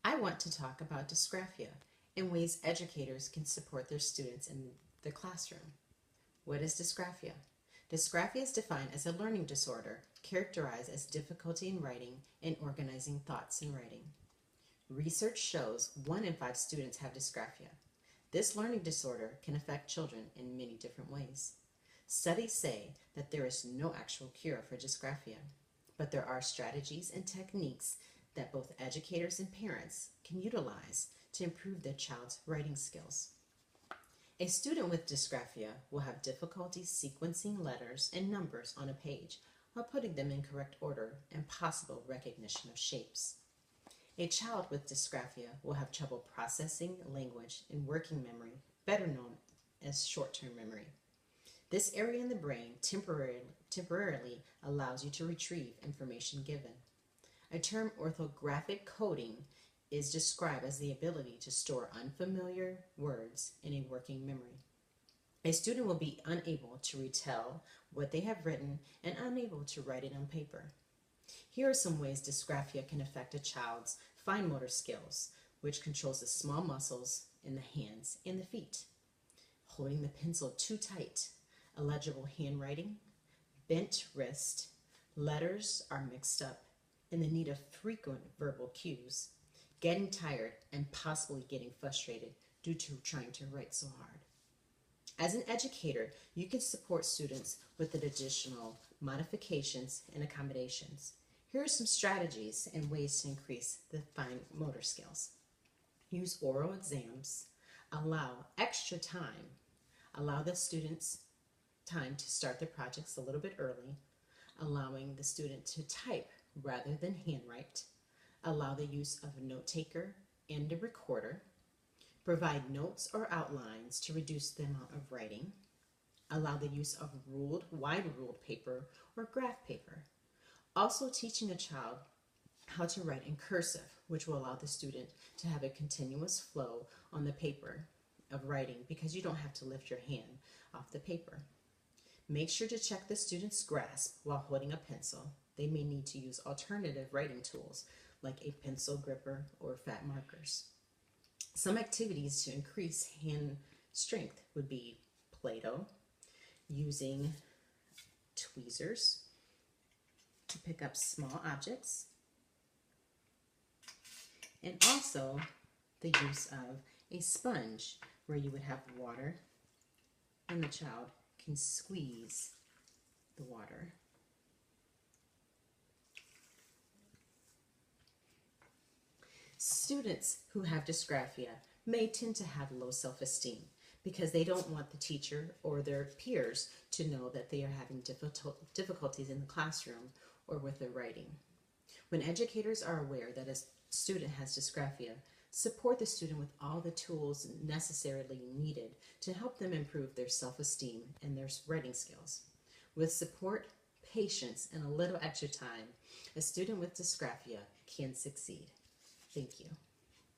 I want to talk about dysgraphia and ways educators can support their students in the classroom. What is dysgraphia? Dysgraphia is defined as a learning disorder characterized as difficulty in writing and organizing thoughts in writing. Research shows 1 in 5 students have dysgraphia. This learning disorder can affect children in many different ways. Studies say that there is no actual cure for dysgraphia, but there are strategies and techniques that both educators and parents can utilize to improve their child's writing skills. A student with dysgraphia will have difficulty sequencing letters and numbers on a page or putting them in correct order and possible recognition of shapes. A child with dysgraphia will have trouble processing language and working memory, better known as short-term memory. This area in the brain temporarily allows you to retrieve information given. A term orthographic coding is described as the ability to store unfamiliar words in a working memory. A student will be unable to retell what they have written and unable to write it on paper. Here are some ways dysgraphia can affect a child's fine motor skills, which controls the small muscles in the hands and the feet. Holding the pencil too tight, illegible handwriting, bent wrist, letters are mixed up, and the need of frequent verbal cues, getting tired and possibly getting frustrated due to trying to write so hard. As an educator, you can support students with additional modifications and accommodations. Here are some strategies and ways to increase the fine motor skills. Use oral exams. Allow extra time. Allow the students time to start their projects a little bit early. Allowing the student to type rather than handwrite. Allow the use of a note taker and a recorder. Provide notes or outlines to reduce the amount of writing. Allow the use of wide ruled paper or graph paper. Also teaching a child how to write in cursive, which will allow the student to have a continuous flow on the paper of writing because you don't have to lift your hand off the paper. Make sure to check the student's grasp while holding a pencil. They may need to use alternative writing tools like a pencil gripper or fat markers. Some activities to increase hand strength would be Play-Doh, using tweezers to pick up small objects, and also the use of a sponge where you would have water and the child can squeeze the water. Students who have dysgraphia may tend to have low self-esteem because they don't want the teacher or their peers to know that they are having difficulties in the classroom or with their writing. When educators are aware that a student has dysgraphia, support the student with all the tools necessarily needed to help them improve their self-esteem and their writing skills. With support, patience, and a little extra time, a student with dysgraphia can succeed. Thank you.